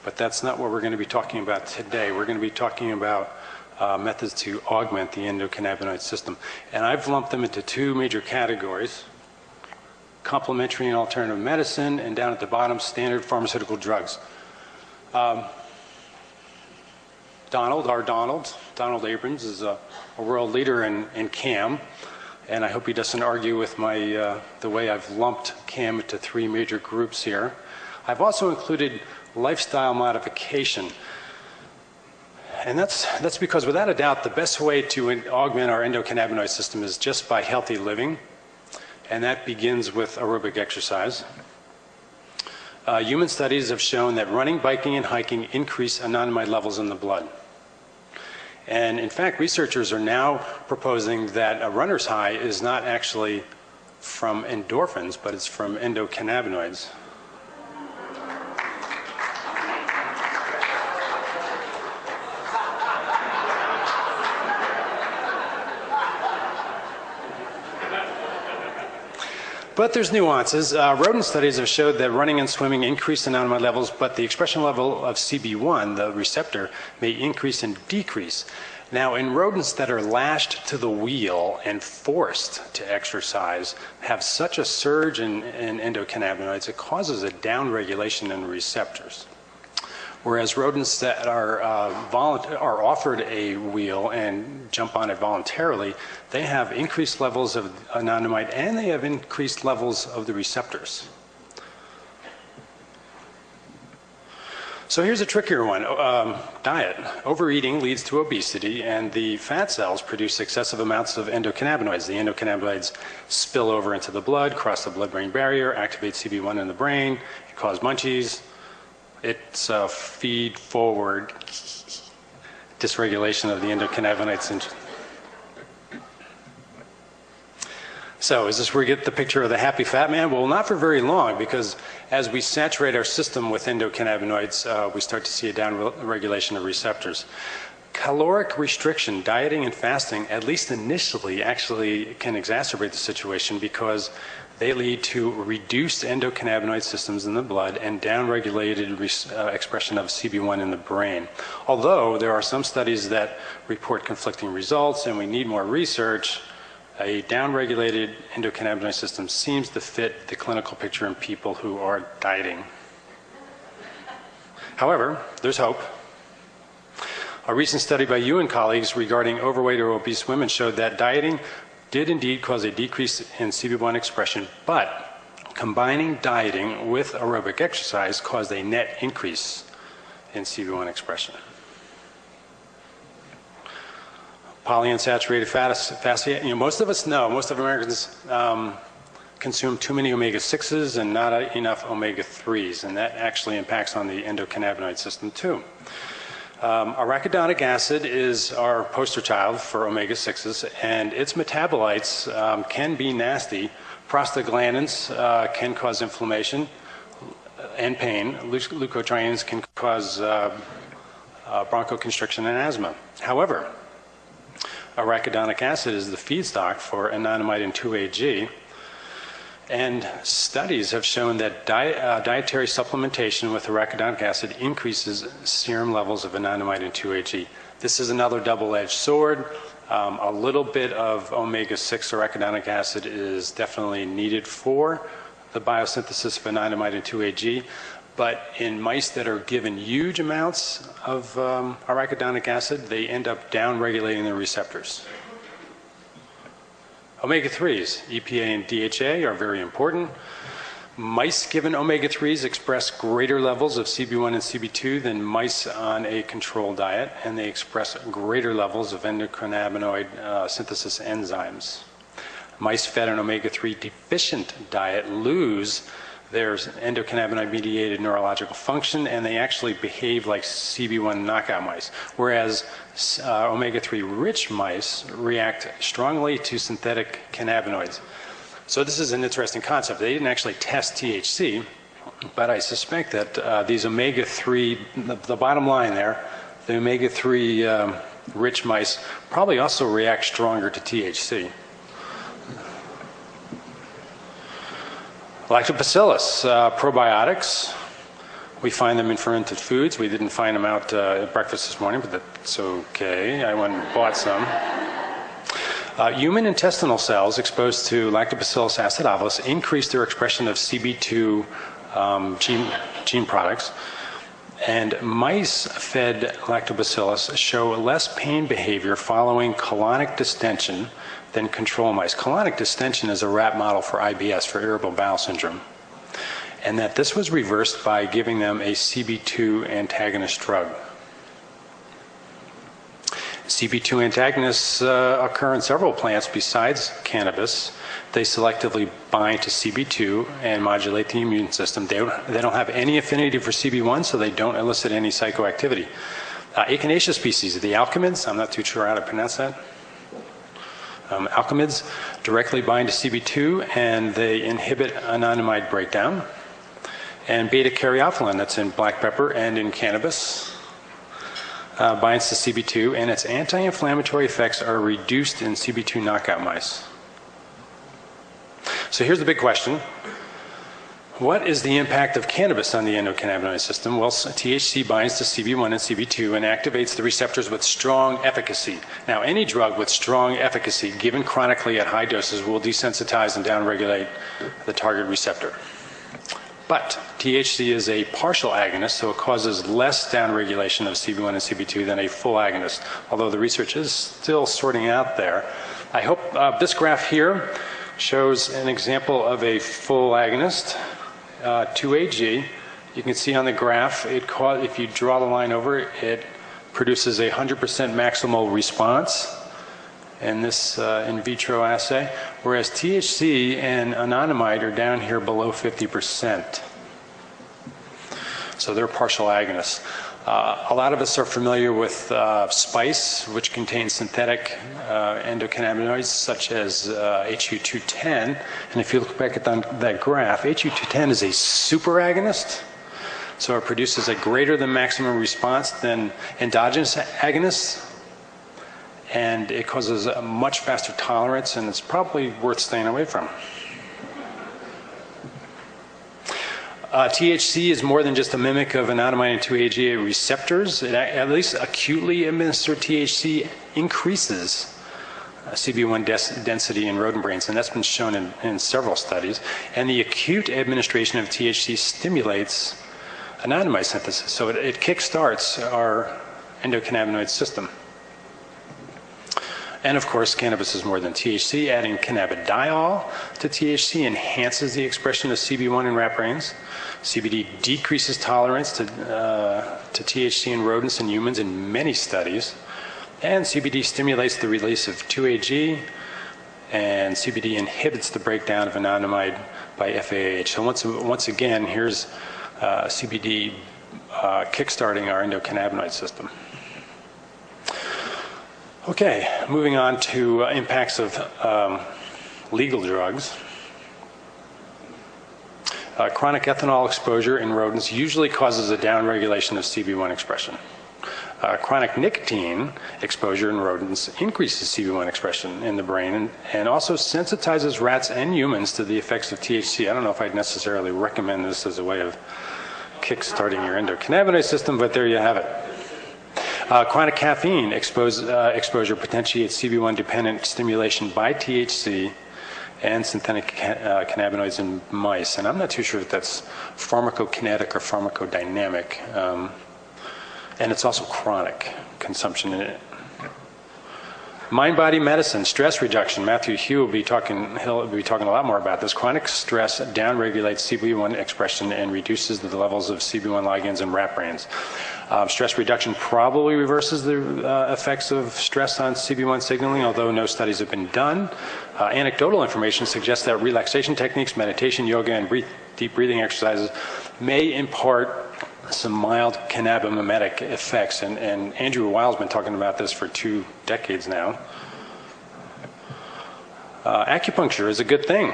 But that's not what we're going to be talking about today. We're going to be talking about methods to augment the endocannabinoid system. And I've lumped them into two major categories: complementary and alternative medicine, and down at the bottom, standard pharmaceutical drugs. Donald Abrams is a world leader in CAM, and I hope he doesn't argue with the way I've lumped CAM into three major groups here. I've also included lifestyle modification. And that's because, without a doubt, the best way to augment our endocannabinoid system is just by healthy living, and that begins with aerobic exercise. Human studies have shown that running, biking, and hiking increase anandamide levels in the blood. And in fact, researchers are now proposing that a runner's high is not actually from endorphins, but it's from endocannabinoids. But there's nuances. Rodent studies have showed that running and swimming increase anandamide levels, but the expression level of CB1, the receptor, may increase and decrease. Now, in rodents that are lashed to the wheel and forced to exercise, have such a surge in endocannabinoids, it causes a downregulation in receptors. Whereas rodents that are offered a wheel and jump on it voluntarily, they have increased levels of anandamide and they have increased levels of the receptors. So here's a trickier one. Diet. Overeating leads to obesity, and the fat cells produce excessive amounts of endocannabinoids. The endocannabinoids spill over into the blood, cross the blood-brain barrier, activate CB1 in the brain, cause munchies. It's a feed-forward dysregulation of the endocannabinoid syndrome. So is this where you get the picture of the happy fat man? Well, not for very long, because as we saturate our system with endocannabinoids, we start to see a downregulation of receptors. Caloric restriction, dieting and fasting, at least initially, actually can exacerbate the situation because they lead to reduced endocannabinoid systems in the blood and downregulated expression of CB1 in the brain. Although there are some studies that report conflicting results and we need more research, a downregulated endocannabinoid system seems to fit the clinical picture in people who are dieting. However, there's hope. A recent study by you and colleagues regarding overweight or obese women showed that dieting did indeed cause a decrease in CB1 expression, but combining dieting with aerobic exercise caused a net increase in CB1 expression. Polyunsaturated fatty, most of us know, most of Americans consume too many omega-6s and not enough omega-3s, and that actually impacts on the endocannabinoid system too. Arachidonic acid is our poster child for omega-6s, and its metabolites can be nasty. Prostaglandins can cause inflammation and pain. Leukotrienes can cause bronchoconstriction and asthma. However, arachidonic acid is the feedstock for anandamide and 2-AG, and studies have shown that dietary supplementation with arachidonic acid increases serum levels of anandamide and 2-AG. This is another double-edged sword. A little bit of omega-6 arachidonic acid is definitely needed for the biosynthesis of anandamide and 2-AG, but in mice that are given huge amounts of arachidonic acid, they end up downregulating the receptors. Omega-3s, EPA and DHA, are very important. Mice given omega-3s express greater levels of CB1 and CB2 than mice on a controlled diet, and they express greater levels of endocannabinoid synthesis enzymes. Mice fed on omega-3 deficient diet lose their endocannabinoid-mediated neurological function, and they actually behave like CB1 knockout mice, whereas omega-3 rich mice react strongly to synthetic cannabinoids. So this is an interesting concept. They didn't actually test THC, but I suspect that these omega-3, the bottom line there, the omega-3 rich mice probably also react stronger to THC. Lactobacillus, probiotics. We find them in fermented foods. We didn't find them out at breakfast this morning, but that's okay. I went and bought some. Human intestinal cells exposed to Lactobacillus acidophilus increase their expression of CB2 gene products. And mice fed Lactobacillus show less pain behavior following colonic distension than control mice. Colonic distension is a rat model for IBS, for irritable bowel syndrome. And that this was reversed by giving them a CB2 antagonist drug. CB2 antagonists occur in several plants besides cannabis. They selectively bind to CB2 and modulate the immune system. They don't have any affinity for CB1, so they don't elicit any psychoactivity. Echinacea species, the alchemids, I'm not too sure how to pronounce that. Alchemids directly bind to CB2 and they inhibit anandamide breakdown. And beta-caryophyllene, that's in black pepper and in cannabis, binds to CB2, and its anti-inflammatory effects are reduced in CB2 knockout mice. So here's the big question. What is the impact of cannabis on the endocannabinoid system? Well, THC binds to CB1 and CB2 and activates the receptors with strong efficacy. Now, any drug with strong efficacy given chronically at high doses will desensitize and downregulate the target receptor. But THC is a partial agonist, so it causes less downregulation of CB1 and CB2 than a full agonist, although the research is still sorting out there. I hope this graph here shows an example of a full agonist, 2-AG. You can see on the graph, if you draw the line over it, it produces a 100% maximal response in this in vitro assay, whereas THC and anandamide are down here below 50%. So they're partial agonists. A lot of us are familiar with spice, which contains synthetic endocannabinoids such as HU210. And if you look back at that graph, HU210 is a superagonist. So it produces a greater than maximum response than endogenous agonists. And it causes a much faster tolerance, and it's probably worth staying away from. THC is more than just a mimic of anandamide and 2-AGA receptors. At least acutely administered THC increases CB1 density in rodent brains, and that's been shown in several studies. And the acute administration of THC stimulates anandamide synthesis, so it kickstarts our endocannabinoid system. And of course, cannabis is more than THC. Adding cannabidiol to THC enhances the expression of CB1 in rat brains. CBD decreases tolerance to THC in rodents and humans in many studies. And CBD stimulates the release of 2-AG, and CBD inhibits the breakdown of anandamide by FAH. So once again, here's CBD kickstarting our endocannabinoid system. Okay, moving on to impacts of legal drugs. Chronic ethanol exposure in rodents usually causes a downregulation of CB1 expression. Chronic nicotine exposure in rodents increases CB1 expression in the brain and also sensitizes rats and humans to the effects of THC. I don't know if I'd necessarily recommend this as a way of kickstarting your endocannabinoid system, but there you have it. Chronic caffeine exposure potentiates CB1-dependent stimulation by THC and synthetic cannabinoids in mice. And I'm not too sure if that's pharmacokinetic or pharmacodynamic. And it's also chronic consumption in it. Mind-body medicine, stress reduction. Matthew Hugh will be talking. He'll be talking a lot more about this. Chronic stress downregulates CB1 expression and reduces the levels of CB1 ligands in rat brains. Stress reduction probably reverses the effects of stress on CB1 signaling, although no studies have been done. Anecdotal information suggests that relaxation techniques, meditation, yoga, and deep breathing exercises may impart some mild cannabinoid effects, and Andrew Weil's been talking about this for 2 decades now. Acupuncture is a good thing.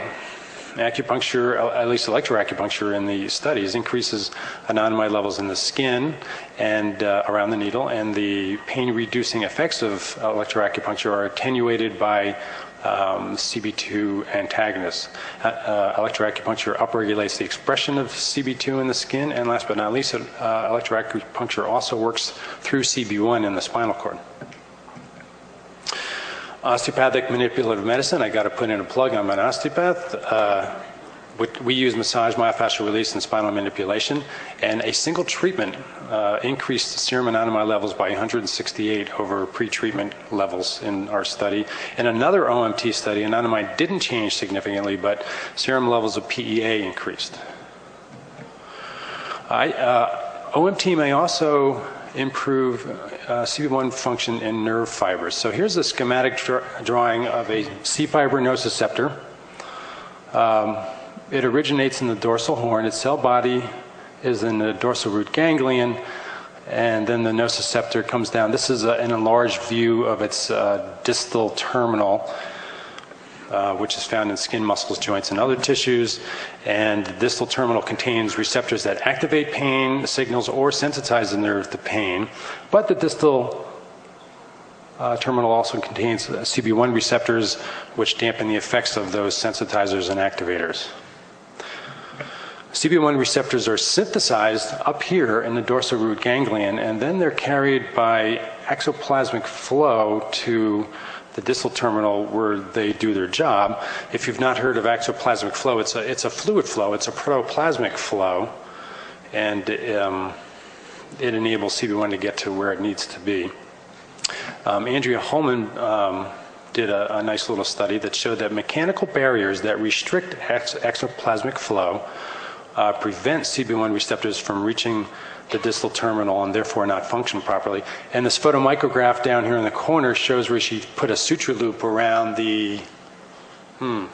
Acupuncture, at least electroacupuncture in the studies, increases anandamide levels in the skin and around the needle, and the pain-reducing effects of electroacupuncture are attenuated by CB2 antagonists. Electroacupuncture upregulates the expression of CB2 in the skin, and last but not least, electroacupuncture also works through CB1 in the spinal cord. Osteopathic manipulative medicine, I got to put in a plug. I'm an osteopath. We use massage, myofascial release, and spinal manipulation, and a single treatment increased serum anandamide levels by 168 over pre-treatment levels in our study. In another OMT study, anandamide didn't change significantly, but serum levels of PEA increased. OMT may also improve CB1 function in nerve fibers. So here's a schematic drawing of a C fiber nociceptor. It originates in the dorsal horn. Its cell body is in the dorsal root ganglion, and then the nociceptor comes down. This is an enlarged view of its distal terminal, which is found in skin, muscles, joints, and other tissues. And the distal terminal contains receptors that activate pain signals or sensitize the nerve to pain. But the distal terminal also contains CB1 receptors, which dampen the effects of those sensitizers and activators. CB1 receptors are synthesized up here in the dorsal root ganglion, and then they're carried by exoplasmic flow to the distal terminal where they do their job. If you've not heard of exoplasmic flow, it's a fluid flow, it's a protoplasmic flow, and it enables CB1 to get to where it needs to be. Andrea Holman did a nice little study that showed that mechanical barriers that restrict exoplasmic flow prevent CB1 receptors from reaching the distal terminal and therefore not function properly. And this photomicrograph down here in the corner shows where she put a suture loop around the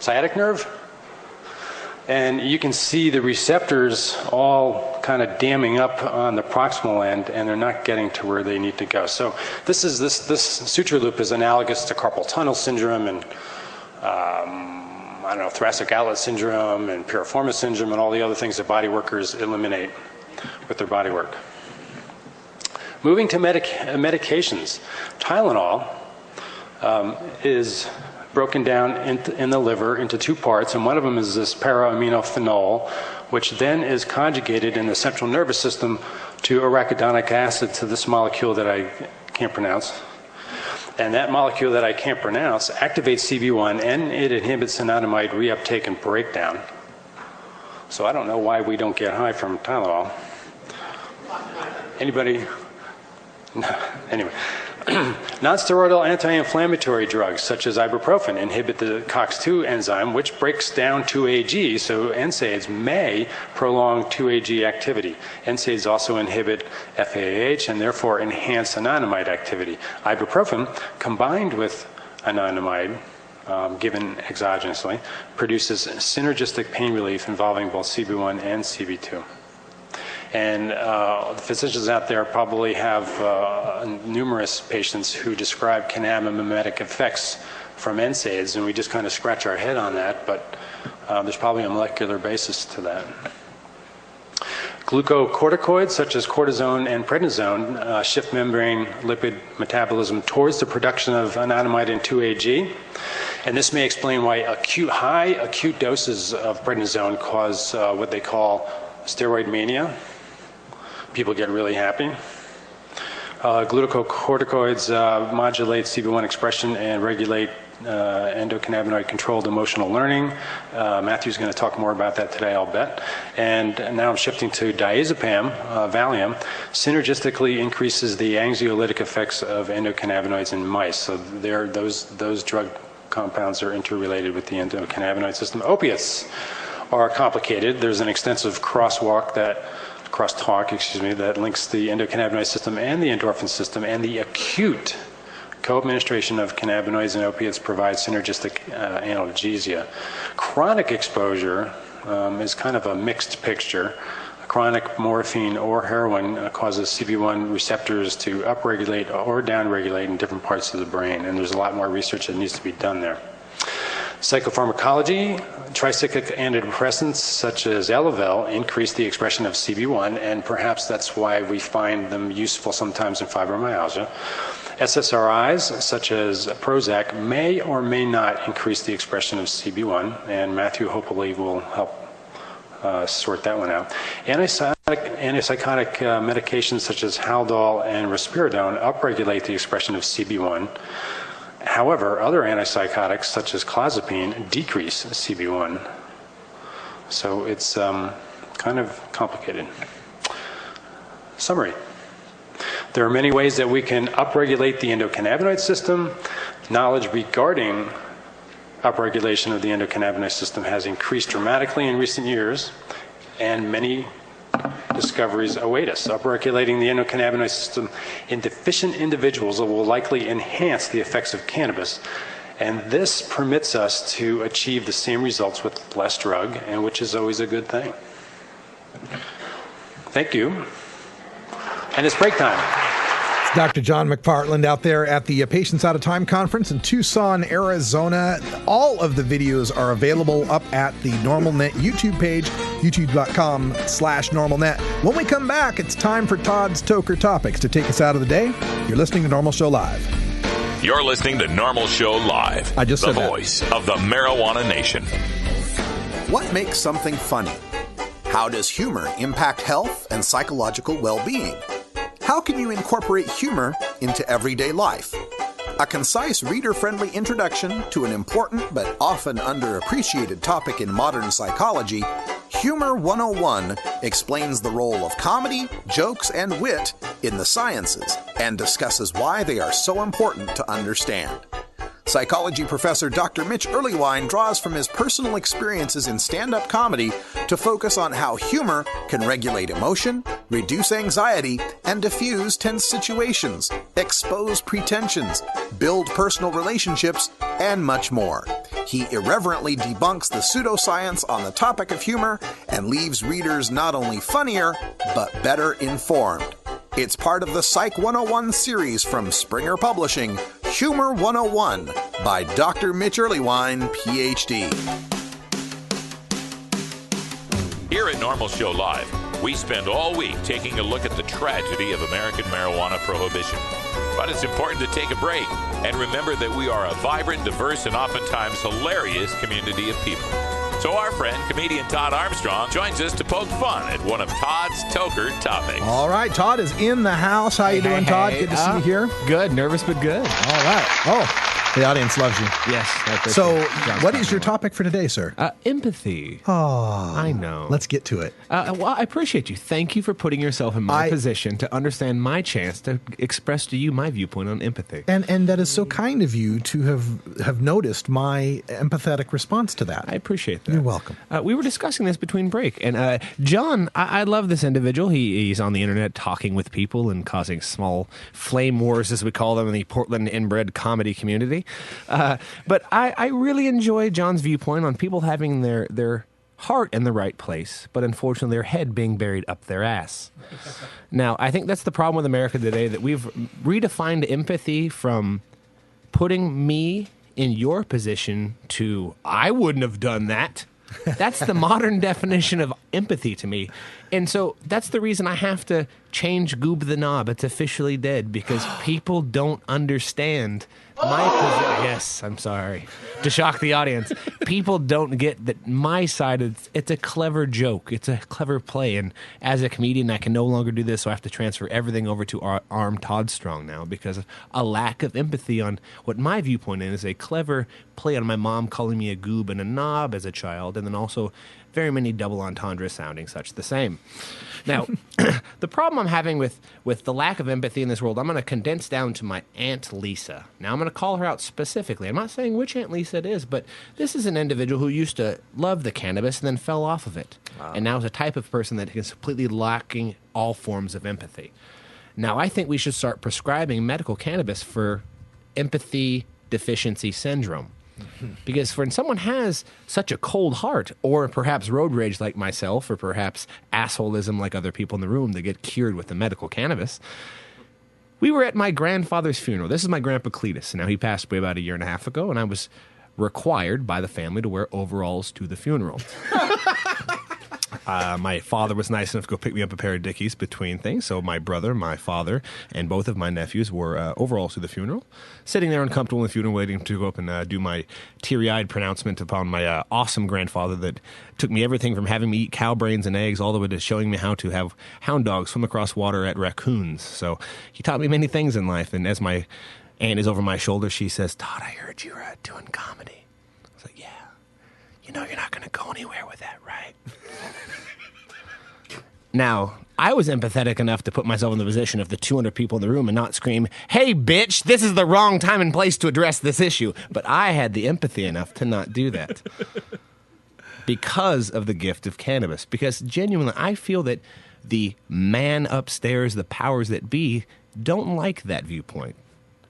sciatic nerve. And you can see the receptors all kind of damming up on the proximal end, and they're not getting to where they need to go. So this suture loop is analogous to carpal tunnel syndrome and thoracic outlet syndrome and piriformis syndrome and all the other things that body workers eliminate with their body work. Moving to medications, Tylenol is broken down in the liver into two parts, and one of them is this para-aminophenol, which then is conjugated in the central nervous system to arachidonic acid, to this molecule that I can't pronounce. And that molecule that I can't pronounce activates CB1, and it inhibits anandamide reuptake and breakdown. So I don't know why we don't get high from Tylenol. Anybody? No. Anyway. Non-steroidal anti-inflammatory drugs such as ibuprofen inhibit the COX-2 enzyme, which breaks down 2-AG, so NSAIDs may prolong 2-AG activity. NSAIDs also inhibit FAH and therefore enhance anandamide activity. Ibuprofen, combined with anandamide, given exogenously, produces synergistic pain relief involving both CB1 and CB2. And the physicians out there probably have numerous patients who describe cannabinoid effects from NSAIDs, and we just kind of scratch our head on that, but there's probably a molecular basis to that. Glucocorticoids such as cortisone and prednisone shift membrane lipid metabolism towards the production of anandamide and 2-AG, and this may explain why high acute doses of prednisone cause what they call steroid mania. People get really happy. Glucocorticoids modulate CB1 expression and regulate endocannabinoid-controlled emotional learning. Matthew's going to talk more about that today, I'll bet. And now I'm shifting to diazepam, Valium, synergistically increases the anxiolytic effects of endocannabinoids in mice. So those drug compounds are interrelated with the endocannabinoid system. Opiates are complicated. There's an extensive crosstalk that links the endocannabinoid system and the endorphin system, and the acute co-administration of cannabinoids and opiates provides synergistic analgesia. Chronic exposure is kind of a mixed picture. Chronic morphine or heroin causes CB1 receptors to upregulate or downregulate in different parts of the brain, and there's a lot more research that needs to be done there. Psychopharmacology, tricyclic antidepressants such as Elavil increase the expression of CB1, and perhaps that's why we find them useful sometimes in fibromyalgia. SSRIs such as Prozac may or may not increase the expression of CB1, and Matthew hopefully will help sort that one out. Antipsychotic medications such as Haldol and Risperidone upregulate the expression of CB1. However, other antipsychotics, such as clozapine, decrease CB1. So it's kind of complicated. Summary. There are many ways that we can upregulate the endocannabinoid system. Knowledge regarding upregulation of the endocannabinoid system has increased dramatically in recent years, and many discoveries await us. Upregulating the endocannabinoid system in deficient individuals will likely enhance the effects of cannabis, and this permits us to achieve the same results with less drug, and which is always a good thing. Thank you. And it's break time. It's Dr. John McPartland out there at the Patients Out of Time conference in Tucson, Arizona. All of the videos are available up at the NormalNet YouTube page, youtube.com/NormalNet. When we come back, it's time for Todd's Toker Topics to take us out of the day. You're listening to Norml Show Live. You're listening to Norml Show Live, I just the said voice of the marijuana nation. What makes something funny? How does humor impact health and psychological well-being? How can you incorporate humor into everyday life? A concise, reader-friendly introduction to an important but often underappreciated topic in modern psychology, Humor 101 explains the role of comedy, jokes, and wit in the sciences and discusses why they are so important to understand. Psychology professor Dr. Mitch Earlywine draws from his personal experiences in stand-up comedy to focus on how humor can regulate emotion, reduce anxiety, and diffuse tense situations, expose pretensions, build personal relationships, and much more. He irreverently debunks the pseudoscience on the topic of humor and leaves readers not only funnier, but better informed. It's part of the Psych 101 series from Springer Publishing, Humor 101 by Dr. Mitch Earlywine, Ph.D. Here at Norml Show Live, we spend all week taking a look at the tragedy of American marijuana prohibition. But it's important to take a break and remember that we are a vibrant, diverse, and oftentimes hilarious community of people. So our friend, comedian Todd Armstrong, joins us to poke fun at one of Todd's toker topics. All right, Todd is in the house. How you doing, Todd? Good to see you here. Good, nervous but good. All right. Oh, the audience loves you. Yes. So, what is your topic for today, sir? Empathy. Oh, I know. Let's get to it. Well, I appreciate you. Thank you for putting yourself in my position to understand my chance to express to you my viewpoint on empathy. And that is so kind of you to have noticed my empathetic response to that. I appreciate that. You're welcome. We were discussing this between break, and John, I love this individual. He's on the internet talking with people and causing small flame wars, as we call them, in the Portland inbred comedy community. But I really enjoy John's viewpoint on people having their heart in the right place, but unfortunately their head being buried up their ass. Now, I think that's the problem with America today, that we've redefined empathy from putting me in your position to, I wouldn't have done that. That's the modern definition of empathy to me. And so that's the reason I have to change Goob the Knob. It's officially dead because people don't understand my position. Yes, I'm sorry. To shock the audience. People don't get that my side, it's a clever joke. It's a clever play. And as a comedian, I can no longer do this, so I have to transfer everything over to Arm Todd Strong now because of a lack of empathy on what my viewpoint is. A clever play on my mom calling me a goob and a knob as a child, and then also very many double entendres sounding such the same. Now, the problem I'm having with the lack of empathy in this world, I'm going to condense down to my Aunt Lisa. Now, I'm going to call her out specifically. I'm not saying which Aunt Lisa it is, but this is an individual who used to love the cannabis and then fell off of it. Wow. And now is a type of person that is completely lacking all forms of empathy. Now, I think we should start prescribing medical cannabis for empathy deficiency syndrome. Because when someone has such a cold heart, or perhaps road rage like myself, or perhaps assholism like other people in the room that get cured with the medical cannabis. We were at my grandfather's funeral. This is my grandpa Cletus. Now, he passed away about 1.5 years ago, and I was required by the family to wear overalls to the funeral. My father was nice enough to go pick me up a pair of Dickies between things. So my brother, my father, and both of my nephews wore overalls to the funeral. Sitting there uncomfortable in the funeral, waiting to go up and do my teary-eyed pronouncement upon my awesome grandfather that took me everything from having me eat cow brains and eggs all the way to showing me how to have hound dogs swim across water at raccoons. So he taught me many things in life. And as my aunt is over my shoulder, she says, "Todd, I heard you were doing comedy." I was like, "Yeah. You know you're not going to go anywhere with that, right?" Now, I was empathetic enough to put myself in the position of the 200 people in the room and not scream, "Hey, bitch, this is the wrong time and place to address this issue." But I had the empathy enough to not do that because of the gift of cannabis. Because genuinely, I feel that the man upstairs, the powers that be, don't like that viewpoint.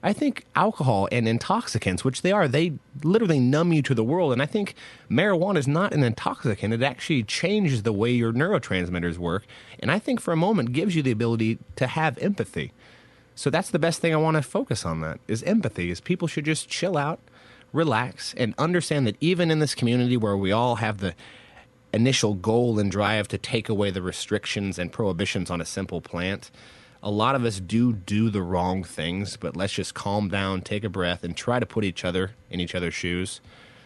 I think alcohol and intoxicants, which they are, they literally numb you to the world. And I think marijuana is not an intoxicant. It actually changes the way your neurotransmitters work. And I think for a moment gives you the ability to have empathy. So that's the best thing I want to focus on, that is empathy, is people should just chill out, relax, and understand that even in this community where we all have the initial goal and drive to take away the restrictions and prohibitions on a simple plant, a lot of us do the wrong things, but let's just calm down, take a breath, and try to put each other in each other's shoes.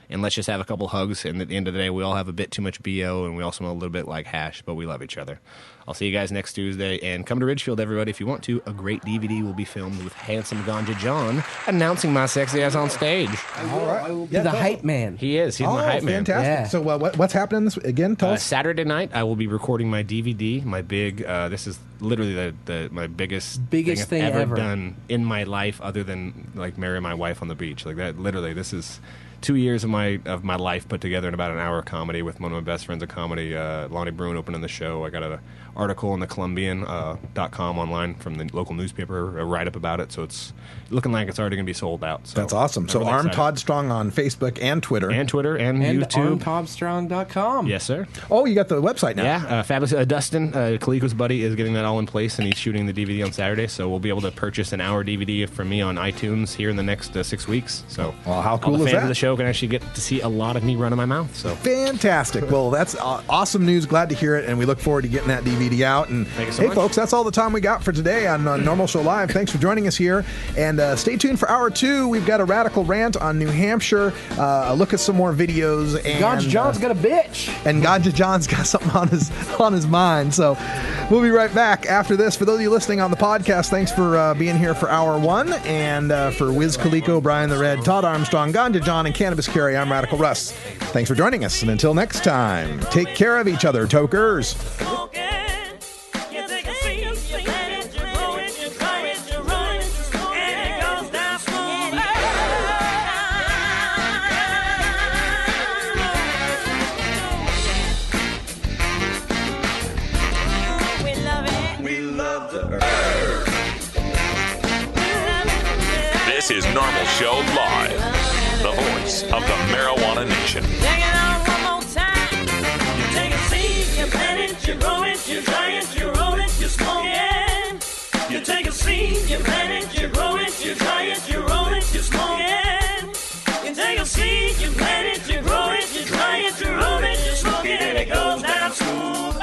And let's just have a couple hugs, and at the end of the day, we all have a bit too much BO, and we all smell a little bit like hash, but we love each other. I'll see you guys next Tuesday, and come to Ridgefield, everybody, if you want to. A great DVD will be filmed with handsome Ganja John announcing my sexy ass on stage. All right. I will be the hype man. He is. He's my hype man. Fantastic. Yeah. So what's happening this again? Tell us. Saturday night, I will be recording my DVD, my big, this is literally my biggest thing I've ever done in my life, other than like marry my wife on the beach. Like that, literally, this is 2 years of my life put together in about an hour of comedy with one of my best friends of comedy, Lonnie Bruin, opening the show. I got an article on the Columbian.com online from the local newspaper, a write-up about it, so it's looking like it's already going to be sold out. So that's awesome. So really Arm excited. Todd Strong on Facebook and Twitter. And YouTube. ArmToddStrong.com. Yes, sir. Oh, you got the website now. Yeah, fabulous. Dustin, Kaliko's buddy, is getting that all in place, and he's shooting the DVD on Saturday, so we'll be able to purchase an hour DVD from me on iTunes here in the next 6 weeks. So well, how cool all the is fans that? of the show can actually get to see a lot of me running my mouth. So fantastic. Well, that's awesome news. Glad to hear it, and we look forward to getting that DVD out. And thank you so much. Folks, that's all the time we got for today on Norml Show Live. Thanks for joining us here, and stay tuned for hour 2. We've got a radical rant on New Hampshire. A look at some more videos. And Ganja John's got a bitch, and Ganja John's got something on his mind. So we'll be right back after this. For those of you listening on the podcast, thanks for being here for hour 1, and for Wiz Kaliko, Brian the Red, Todd Armstrong, Ganja John, and Cannabis Carry, I'm Radical Russ. Thanks for joining us, and until next time, take care of each other, tokers. This is Norml Show Live, the voice of the marijuana nation. Take it on one more time. You take a seed, you plant it, you grow it, you dry it, you roll it, you smoke it. You take a seed, you plant it, you grow it, you dry it, you roll it, you smoke it. You take a seed, you plant it, you grow it, you dry it, you roll it, you smoke it, and it goes down smooth.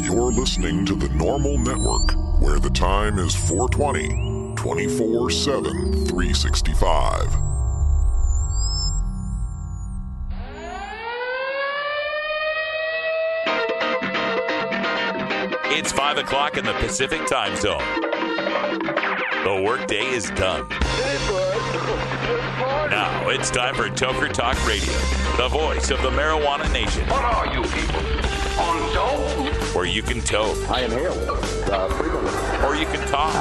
You're listening to the Norml Network, where the time is 4:20, 24/7, 365. It's 5 o'clock in the Pacific Time Zone. The workday is done. Now it's time for Toker Talk Radio, the voice of the marijuana nation. What are you people? On dope? Where you can toke. I am here. Or you can talk.